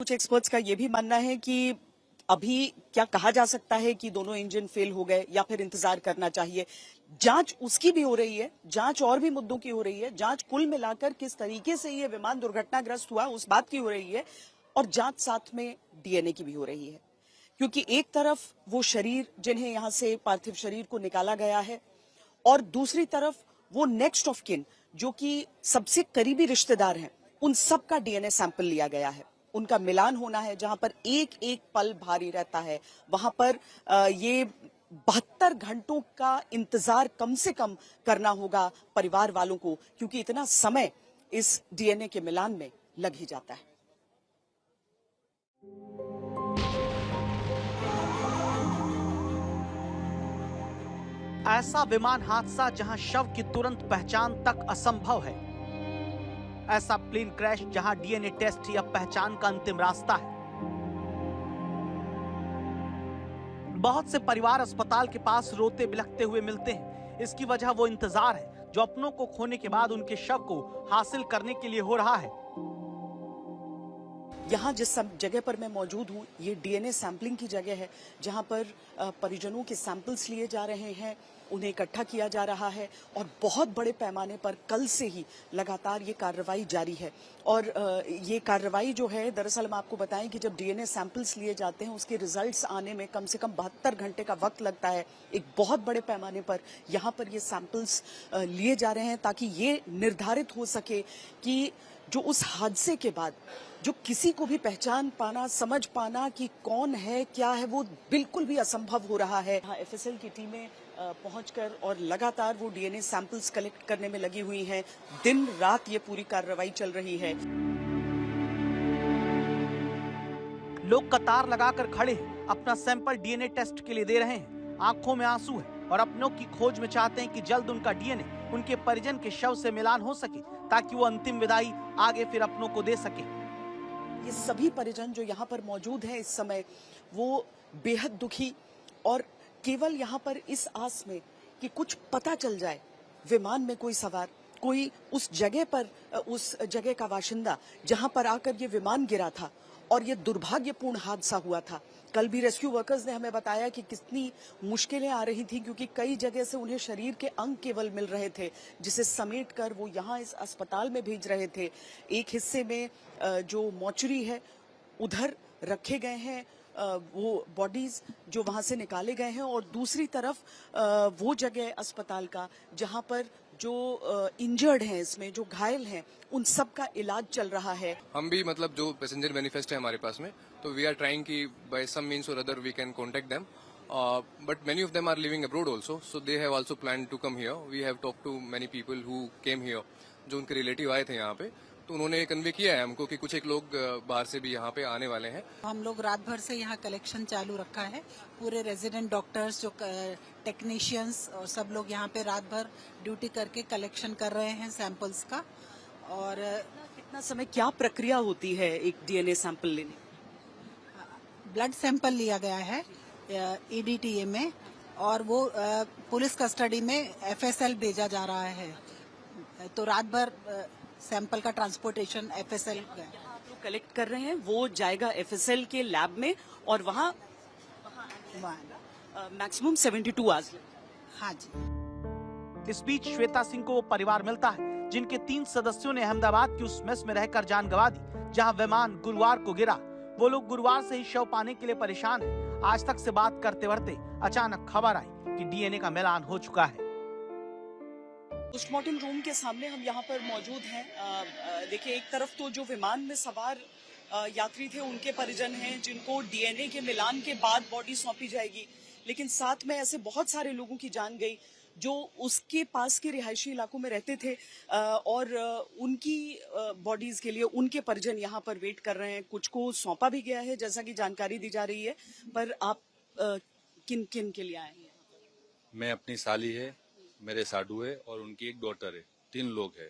कुछ एक्सपर्ट्स का ये भी मानना है कि अभी क्या कहा जा सकता है कि दोनों इंजन फेल हो गए या फिर इंतजार करना चाहिए। जांच उसकी भी हो रही है, जांच और भी मुद्दों की हो रही है, जांच कुल मिलाकर किस तरीके से ये विमान दुर्घटनाग्रस्त हुआ उस बात की हो रही है, और जांच साथ में डीएनए की भी हो रही है। क्योंकि एक तरफ वो शरीर जिन्हें यहां से पार्थिव शरीर को निकाला गया है, और दूसरी तरफ वो नेक्स्ट ऑफ किन जो कि सबसे करीबी रिश्तेदार हैं, उन सब का डीएनए सैंपल लिया गया है। उनका मिलान होना है, जहां पर एक एक पल भारी रहता है। वहां पर ये 72 घंटों का इंतजार कम से कम करना होगा परिवार वालों को, क्योंकि इतना समय इस डीएनए के मिलान में लग ही जाता है। ऐसा विमान हादसा जहां शव की तुरंत पहचान तक असंभव है। ऐसा प्लेन क्रैश जहां डीएनए टेस्ट या पहचान का अंतिम रास्ता है। बहुत से परिवार अस्पताल के पास रोते बिलखते हुए मिलते हैं। इसकी वजह वो इंतजार है जो अपनों को खोने के बाद उनके शव को हासिल करने के लिए हो रहा है। यहाँ जिस जगह पर मैं मौजूद हूँ, ये डीएनए सैंपलिंग की जगह है, जहाँ पर परिजनों के सैंपल्स लिए जा रहे हैं, उन्हें इकट्ठा किया जा रहा है, और बहुत बड़े पैमाने पर कल से ही लगातार ये कार्रवाई जारी है। और ये कार्रवाई जो है, दरअसल हम आपको बताएं कि जब डीएनए सैंपल्स लिए जाते हैं, उसके रिजल्ट्स आने में कम से कम 72 घंटे का वक्त लगता है। एक बहुत बड़े पैमाने पर यहाँ पर ये सैंपल्स लिए जा रहे हैं, ताकि ये निर्धारित हो सके कि जो उस हादसे के बाद जो किसी को भी पहचान पाना, समझ पाना कि कौन है क्या है, वो बिल्कुल भी असंभव हो रहा है। यहाँ एफएसएल की टीमें पहुंचकर और लगातार वो डीएनए सैंपल्स कलेक्ट करने में लगी हुई हैं। दिन रात ये पूरी कार्रवाई चल रही है। लोग कतार लगाकर खड़े हैं, अपना सैंपल डीएनए टेस्ट के लिए दे रहे हैं। आंखों में आंसू है और अपनों की खोज में चाहते हैं कि जल्द उनका डीएनए उनके परिजन के शव से मिलान हो सके, ताकि वो अंतिम विदाई आगे फिर अपनों को दे सके। ये सभी परिजन जो यहाँ पर मौजूद हैं इस समय, वो बेहद दुखी और केवल यहाँ पर इस आस में कि कुछ पता चल जाए, विमान में कोई सवार, कोई उस जगह पर, उस जगह का बाशिंदा जहाँ पर आकर ये विमान गिरा था और ये दुर्भाग्यपूर्ण हादसा हुआ था। कल भी रेस्क्यू वर्कर्स ने हमें बताया कि कितनी मुश्किलें आ रही थी, क्योंकि कई जगह से उन्हें शरीर के अंग केवल मिल रहे थे, जिसे समेट कर वो यहाँ इस अस्पताल में भेज रहे थे। एक हिस्से में जो मॉर्चरी है उधर रखे गए हैं वो बॉडीज जो वहां से निकाले गए हैं, और दूसरी तरफ वो जगह अस्पताल का जहां पर जो इंजर्ड हैं, इसमें जो घायल हैं, उन सब का इलाज चल रहा है। हम भी मतलब जो पैसेंजर मैनिफेस्ट है हमारे पास में, तो वी आर ट्राइंग कि बाय सम मीन्स और other we can contact them, but many of them are living abroad also, so they have also plan to come here. We have talk to many people who came here, जो उनके relative आए थे यहाँ पे, तो उन्होंने convey किया है हमको कि कुछ एक लोग बाहर से भी यहाँ पे आने वाले हैं। हम लोग रात भर से यहाँ कलेक्शन चालू रखा है। पूरे रेजिडेंट डॉक्टर्स, जो टेक्नीशियंस और सब लोग यहाँ पे रात भर ड्यूटी करके कलेक्शन कर रहे हैं सैंपल्स का। और कितना समय, क्या प्रक्रिया होती है एक डीएनए सैंपल लेने? ब्लड सैंपल लिया गया है ईडीटीए में, और वो पुलिस कस्टडी में एफएसएल भेजा जा रहा है। तो रात भर सैंपल का ट्रांसपोर्टेशन एफएसएल आप लोग कलेक्ट कर रहे हैं, वो जाएगा एफएसएल के लैब में, और वहाँ मैक्सिमम 72 आवर्स। हाँ जी। इस बीच श्वेता सिंह को वो परिवार मिलता है जिनके 3 सदस्यों ने अहमदाबाद की उस मेस में रहकर जान गंवा दी, जहां विमान गुरुवार को गिरा। वो लोग गुरुवार से ही शव पाने के लिए परेशान हैं। आज तक से बात करते करते अचानक खबर आई कि डीएनए का मिलान हो चुका है। पोस्टमार्टम रूम के सामने हम यहाँ पर मौजूद हैं। देखिए, एक तरफ तो जो विमान में सवार यात्री थे उनके परिजन हैं, जिनको डीएनए के मिलान के बाद बॉडी सौंपी जाएगी, लेकिन साथ में ऐसे बहुत सारे लोगों की जान गई जो उसके पास के रिहायशी इलाकों में रहते थे, और उनकी बॉडीज के लिए उनके परिजन यहाँ पर वेट कर रहे हैं। कुछ को सौंपा भी गया है, जैसा कि जानकारी दी जा रही है। पर आप किन किन के लिए आए हैं? मैं, अपनी साली है, मेरे साडू है और उनकी एक डॉटर है, 3 लोग हैं।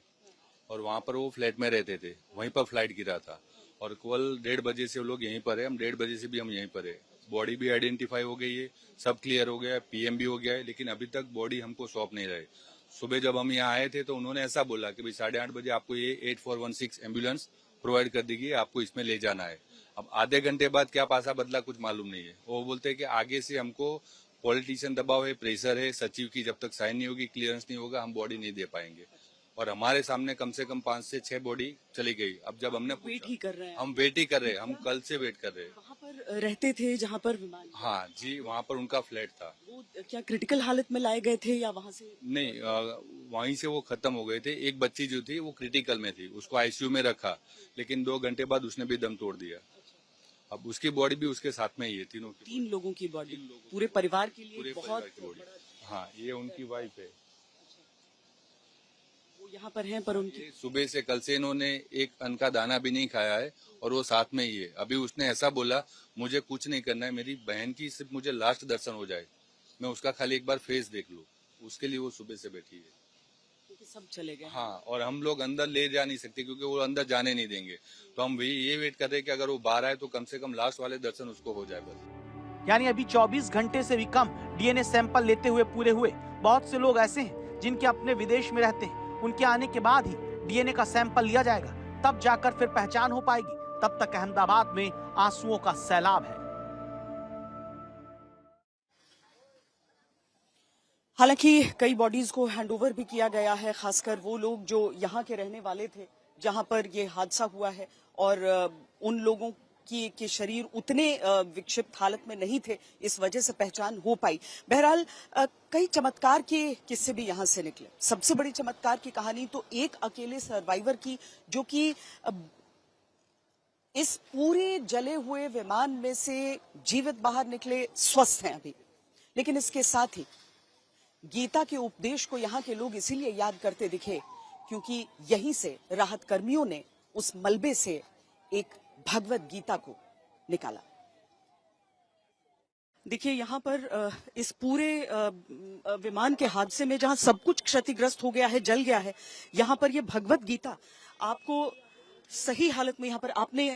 और वहाँ पर वो फ्लैट में रहते थे, वहीं पर फ्लाइट गिरा था, और कल 1:30 बजे से वो लोग यहीं पर है, हम 1:30 बजे से भी हम यहीं पर है। बॉडी भी आइडेंटिफाई हो गई है, सब क्लियर हो गया है, पीएम भी हो गया है, लेकिन अभी तक बॉडी हमको सौंप नहीं रहे। सुबह जब हम यहाँ आए थे तो उन्होंने ऐसा बोला कि भाई 8:30 बजे आपको ये 8416 एम्बुलेंस प्रोवाइड कर देगी, आपको इसमें ले जाना है। अब आधे घंटे बाद क्या पासा बदला कुछ मालूम नहीं है। वो बोलते हैं कि आगे से हमको पॉलिटिशियन दबाव है, प्रेशर है, सचिव की जब तक साइन नहीं होगी, क्लियरेंस नहीं होगा, हम बॉडी नहीं दे पाएंगे। और हमारे सामने कम से कम 5 से 6 बॉडी चली गई। अब जब हमने वेट ही कर रहे हैं। हम वेट ही कर रहे हैं, हम कल से वेट कर रहे हैं। वहाँ पर रहते थे जहाँ पर विमान, हाँ जी, वहाँ पर उनका फ्लैट था। वो क्या क्रिटिकल हालत में लाए गए थे या वहाँ से? नहीं, वहीं से वो खत्म हो गए थे। एक बच्ची जो थी वो क्रिटिकल में थी, उसको आईसीयू में रखा, लेकिन 2 घंटे बाद उसने भी दम तोड़ दिया। अब उसकी बॉडी भी उसके साथ में ही है, तीनों की। 3 लोगों की बॉडी पूरे परिवार के लिए पूरे बहुत परिवार की बॉडी। हाँ, ये उनकी वाइफ है। वो यहाँ पर हैं, पर उनकी ये सुबह से कल से इन्होंने एक अन्न का दाना भी नहीं खाया है और वो साथ में ही है। अभी उसने ऐसा बोला, मुझे कुछ नहीं करना है, मेरी बहन की सिर्फ मुझे लास्ट दर्शन हो जाए, मैं उसका खाली एक बार फेस देख लूं, उसके लिए वो सुबह से बैठी है। क्योंकि सब चले गए। हाँ, और हम लोग अंदर ले जा नहीं सकते क्योंकि वो अंदर जाने नहीं देंगे। तो हम ये वेट कर रहे हैं कि अगर वो बाहर आए तो कम से कम लास्ट वाले दर्शन उसको हो जाए बस। यानी अभी 24 घंटे से भी कम डीएनए सैंपल लेते हुए पूरे हुए। बहुत से लोग ऐसे हैं जिनके अपने विदेश में रहते हैं, उनके आने के बाद ही डीएनए का सैंपल लिया जाएगा, तब जाकर फिर पहचान हो पाएगी। तब तक अहमदाबाद में आंसुओं का सैलाब है। हालांकि कई बॉडीज को हैंडओवर भी किया गया है, खासकर वो लोग जो यहाँ के रहने वाले थे जहां पर ये हादसा हुआ है, और उन लोगों के शरीर उतने विक्षिप्त हालत में नहीं थे, इस वजह से पहचान हो पाई। बहरहाल कई चमत्कार के किस्से भी यहाँ से निकले। सबसे बड़ी चमत्कार की कहानी तो एक अकेले सर्वाइवर की, जो कि इस पूरे जले हुए विमान में से जीवित बाहर निकले, स्वस्थ हैं अभी। लेकिन इसके साथ ही गीता के उपदेश को यहाँ के लोग इसीलिए याद करते दिखे क्योंकि यहीं से राहत कर्मियों ने उस मलबे से एक भगवत गीता को निकाला। देखिए यहाँ पर इस पूरे विमान के हादसे में जहाँ सब कुछ क्षतिग्रस्त हो गया है, जल गया है, यहाँ पर ये भगवत गीता आपको सही हालत में यहाँ पर आपने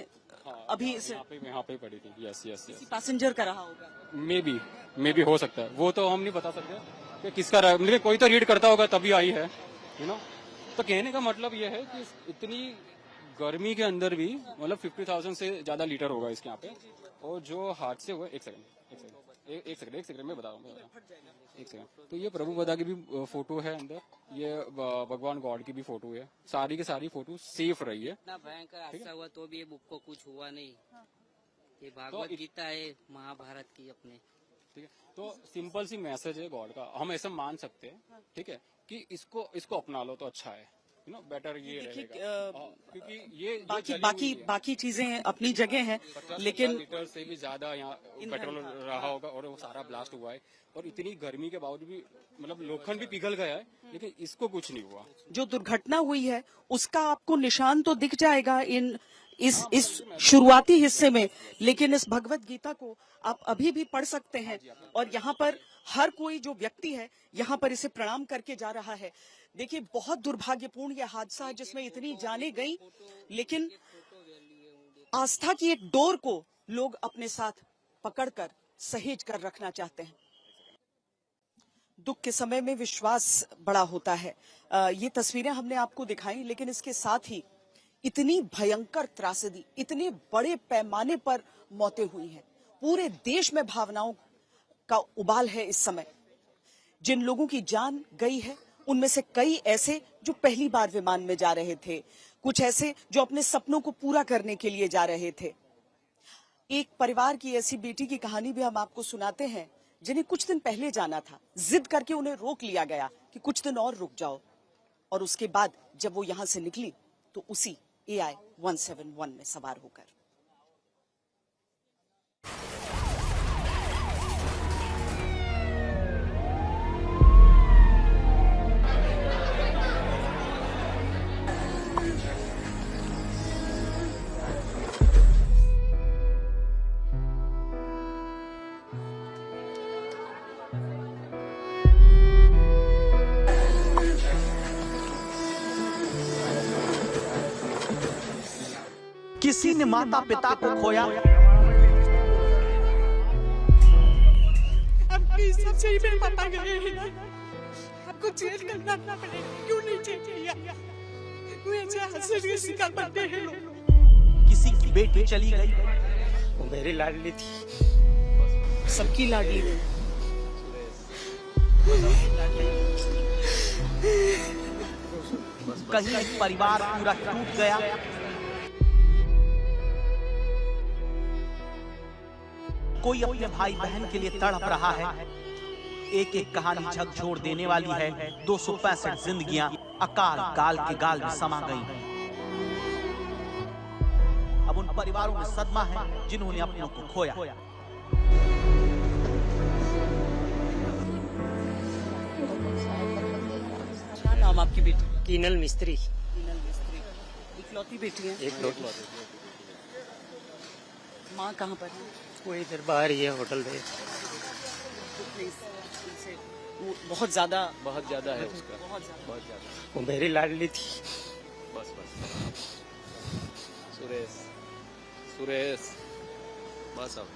अभी यहाँ पे पड़ी थी। यस यस यस, पैसेंजर का रहा होगा। मे बी हो सकता है, वो तो हम नहीं बता सकते कि किसका रहा, लेकिन कोई तो रीड करता होगा तभी आई है, यू नो। तो कहने का मतलब ये है कि इतनी गर्मी के अंदर भी मतलब 50,000 से ज्यादा लीटर होगा इसके यहाँ पे। और जो हादसे हुए, एक सेकंड मैं बता रहा हूँ, एक सेकंड। तो ये प्रभु बदा की भी फोटो है अंदर, ये भगवान गॉड की भी फोटो है, सारी की सारी फोटो सेफ रही है। इतना भयंकर हादसा हुआ तो भी ये बुक को कुछ हुआ नहीं। ये भागवत गीता है महाभारत की अपने, ठीक है। तो सिंपल सी मैसेज है गॉड का, हम ऐसा मान सकते हैं, ठीक है, कि इसको अपना लो तो अच्छा है, यू नो, बेटर ये रहेगा। क्योंकि ये बाकी चीजें अपनी जगह हैं, लेकिन लीटर से भी ज्यादा यहाँ पेट्रोल रहा होगा और वो सारा ब्लास्ट हुआ है। और इतनी गर्मी के बावजूद भी मतलब लोखंड भी पिघल गया है, लेकिन इसको कुछ नहीं हुआ। जो दुर्घटना हुई है उसका आपको निशान तो दिख जाएगा इस शुरुआती हिस्से में, लेकिन इस भगवत गीता को आप अभी भी पढ़ सकते हैं। और यहाँ पर हर कोई जो व्यक्ति है यहाँ पर इसे प्रणाम करके जा रहा है। देखिए बहुत दुर्भाग्यपूर्ण यह हादसा है जिसमें इतनी जानें गई, लेकिन आस्था की एक डोर को लोग अपने साथ पकड़कर सहेज कर रखना चाहते हैं। दुख के समय में विश्वास बड़ा होता है। ये तस्वीरें हमने आपको दिखाई, लेकिन इसके साथ ही इतनी भयंकर त्रासदी, इतने बड़े पैमाने पर मौतें हुई हैं। पूरे देश में भावनाओं का उबाल है इस समय। जिन लोगों की जान गई है उनमें से कई ऐसे जो पहली बार विमान में जा रहे थे, कुछ ऐसे जो अपने सपनों को पूरा करने के लिए जा रहे थे। एक परिवार की ऐसी बेटी की कहानी भी हम आपको सुनाते हैं जिन्हें कुछ दिन पहले जाना था, जिद करके उन्हें रोक लिया गया कि कुछ दिन और रुक जाओ, और उसके बाद जब वो यहां से निकली तो उसी AI 171 में सवार होकर। किसी ने माता पिता को खोया, सबसे ही मेरे पापा गए हैं, आपको चेंज करना पड़ेगा, क्यों नहीं चेंज किया? वो ऐसे हंसने के शिकार बनते हैं लोग। किसी की बेटी चली गई, मेरी लाडली थी। सबकी लाडली थी। कहीं एक परिवार पूरा टूट गया, कोई अपने भाई बहन के लिए तड़प रहा है। एक एक कहानी झकझोर देने वाली है। 265 जिंदगियां अकाल गाल के गाल में समा गई हैं। अब उन परिवारों में सदमा है जिन्होंने अपनों को खोया। क्या नाम आपकी बेटी? कीनल मिस्त्री। इकलौती बेटी है? एक लौट माँ कहाँ पर है? वो इधर बाहर ही है, होटल में। बहुत ज्यादा है उसका, बहुत ज्यादा। वो मेरी लाडली थी। बस सुरेश बस। अब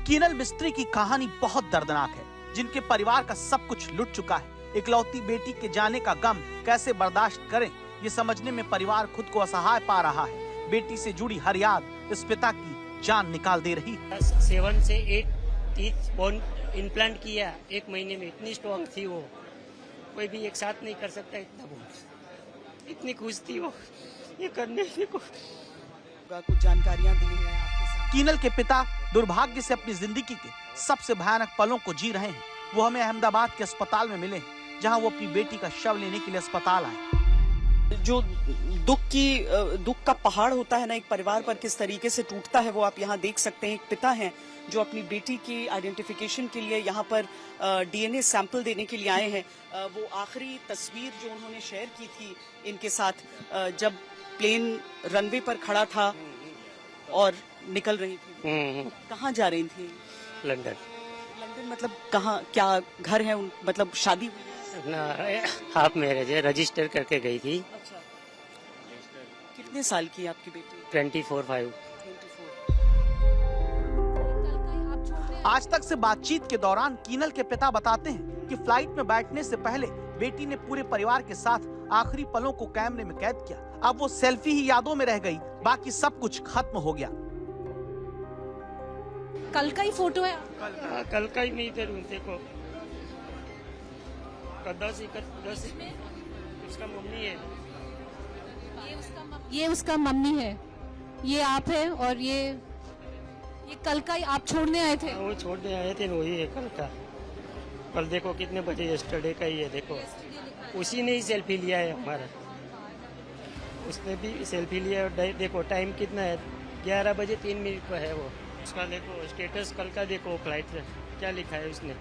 कीनल मिस्त्री की कहानी बहुत दर्दनाक है, जिनके परिवार का सब कुछ लुट चुका है। इकलौती बेटी के जाने का गम कैसे बर्दाश्त करें, ये समझने में परिवार खुद को असहाय पा रहा है। बेटी से जुड़ी हर याद इस पिता की जान निकाल दे रही। 7 से 8 टीथ बोन इम्प्लांट किया 1 महीने में। इतनी स्ट्रॉन्ग थी वो, कोई भी एक साथ नहीं कर सकता इतना। वो इतनी खुश थी वो ये करने को। कुछ जानकारियां दी है आपके साथ। कीनल के पिता दुर्भाग्य से अपनी जिंदगी के सबसे भयानक पलों को जी रहे हैं। वो हमें अहमदाबाद के अस्पताल में मिले हैं, जहां वो अपनी बेटी का शव लेने के लिए अस्पताल आए। जो दुख का पहाड़ होता है ना एक परिवार पर, किस तरीके से टूटता है वो आप यहाँ देख सकते हैं। एक पिता हैं जो अपनी बेटी की आइडेंटिफिकेशन के लिए यहाँ पर डीएनए सैंपल देने के लिए आए हैं। वो आखिरी तस्वीर जो उन्होंने शेयर की थी इनके साथ, जब प्लेन रनवे पर खड़ा था और निकल रही थी। कहाँ जा रही थी? लंदन। लंदन मतलब कहाँ, क्या घर है मतलब शादी हुई? ना, हाफ मैरिज है, रजिस्टर करके गई थी। अच्छा। कितने साल की है आपकी बेटी? 24-5। आज तक से बातचीत के दौरान कीनल के पिता बताते हैं कि फ्लाइट में बैठने से पहले बेटी ने पूरे परिवार के साथ आखिरी पलों को कैमरे में कैद किया। अब वो सेल्फी ही यादों में रह गई, बाकी सब कुछ खत्म हो गया। कल का ही फोटो है? कल का ही नहीं थे, देखो 10 उसका मम्मी है। ये उसका मम्मी है, ये आप है, और ये कल का ही आप छोड़ने आए थे? वो छोड़ने आए थे, वही है कल का। कल देखो कितने बजे, यस्टरडे का ही है। देखो उसी ने ही सेल्फी लिया है हमारा, उसने भी सेल्फी लिया है। देखो टाइम कितना है, 11 बजे 3 मिनट पर है वो। उसका देखो स्टेटस कल का, देखो फ्लाइट में क्या लिखा है उसने।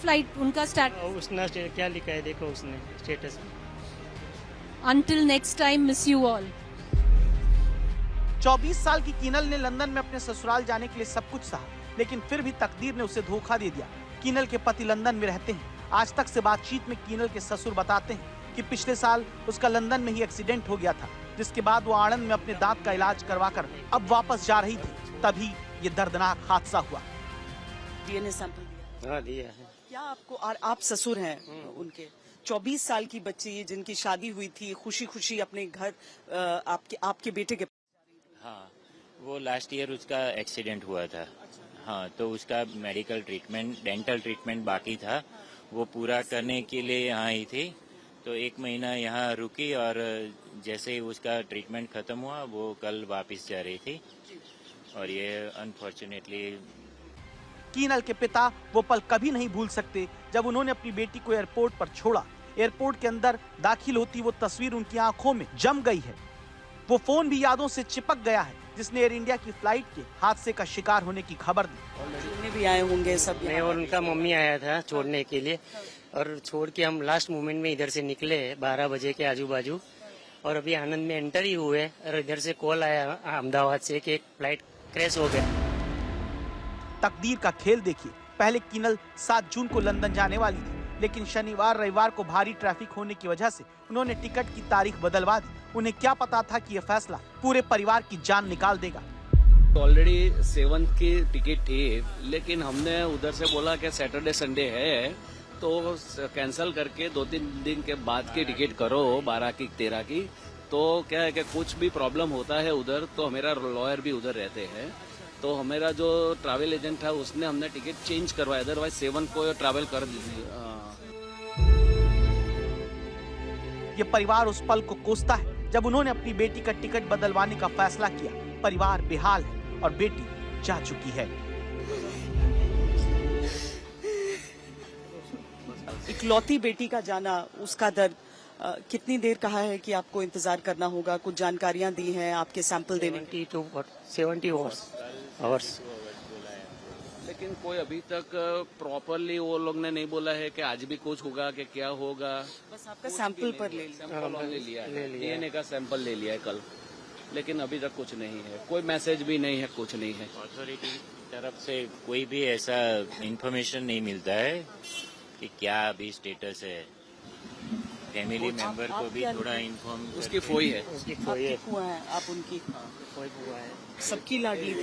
फ्लाइट उनका उसने क्या लिखा है, देखो उसने स्टेटस में। Until next time, miss you all. 24 साल की कीनल ने लंदन में अपने ससुराल जाने के लिए सब कुछ सहा, लेकिन फिर भी तकदीर ने उसे धोखा दे दिया। कीनल के पति लंदन में रहते हैं। आज तक से बातचीत में कीनल के ससुर बताते हैं कि पिछले साल उसका लंदन में ही एक्सीडेंट हो गया था, जिसके बाद वो आणंद में अपने दांत का इलाज करवाकर अब वापस जा रही थी। तभी ये दर्दनाक हादसा हुआ। डीएनए सैंपल हाँ दिया है। क्या आपको, और आप ससुर हैं उनके, 24 साल की बच्ची जिनकी शादी हुई थी, खुशी खुशी अपने घर आपके बेटे के। हाँ, वो लास्ट ईयर उसका एक्सीडेंट हुआ था। हाँ, तो उसका मेडिकल ट्रीटमेंट, डेंटल ट्रीटमेंट बाकी था, वो पूरा करने के लिए यहाँ आई थी। तो 1 महीना यहाँ रुकी और जैसे ही उसका ट्रीटमेंट खत्म हुआ वो कल वापस जा रही थी। और ये अनफॉर्चुनेटली कीनल के पिता वो पल कभी नहीं भूल सकते जब उन्होंने अपनी बेटी को एयरपोर्ट पर छोड़ा। एयरपोर्ट के अंदर दाखिल होती वो तस्वीर उनकी आंखों में जम गई है। वो फोन भी यादों से चिपक गया है जिसने एयर इंडिया की फ्लाइट के हादसे का शिकार होने की खबर दी। छोड़ने भी आए होंगे सब। नहीं, और उनका मम्मी आया था छोड़ने के लिए, और छोड़ के हम लास्ट मोमेंट में इधर से निकले 12 बजे के आजू बाजू, और अभी आनंद में एंटर ही हुए और इधर से कॉल आया अहमदाबाद से कि एक फ्लाइट क्रैश हो गया। तकदीर का खेल देखिए। पहले कीनल 7 जून को लंदन जाने वाली थी, लेकिन शनिवार रविवार को भारी ट्रैफिक होने की वजह से उन्होंने टिकट की तारीख बदलवा दी। उन्हें क्या पता था कि यह फैसला पूरे परिवार की जान निकाल देगा। ऑलरेडी 7 की टिकट थी, लेकिन हमने उधर से बोला कि सैटरडे संडे है तो कैंसिल करके 2-3 दिन के बाद की टिकट करो, 12 की 13 की, तो क्या है कि कुछ भी प्रॉब्लम होता है उधर तो मेरा लॉयर भी उधर रहते हैं, तो हमारा जो ट्रैवल एजेंट था उसने हमने टिकट चेंज करवाया, अदरवाइज 7 को ट्रैवल कर दीजिए। ये परिवार उस पल को कोसता है जब उन्होंने अपनी बेटी का टिकट बदलवाने का फैसला किया। परिवार बेहाल है और बेटी जा चुकी है। इकलौती बेटी का जाना, उसका दर्द, कितनी देर कहा है कि आपको इंतजार करना होगा? कुछ जानकारियां दी हैं आपके सैंपल देने की? 70 आवर्स। लेकिन कोई अभी तक प्रॉपरली वो लोग ने नहीं बोला है कि आज भी कुछ होगा कि क्या होगा। बस आपका सैंपल पर ले लिया, सैंपल ले लिया है, डीएनए का सैंपल ले लिया है कल, लेकिन अभी तक कुछ नहीं है, कोई मैसेज भी नहीं है, कुछ नहीं है। अथॉरिटी तरफ से कोई भी ऐसा इंफॉर्मेशन नहीं मिलता है कि क्या अभी स्टेटस है। फैमिली मेंबर को भी थोड़ा इन्फॉर्म। उसकी फोई है, आपकी फुआ है, आप उनकी कोई हुआ है सबकी लाडली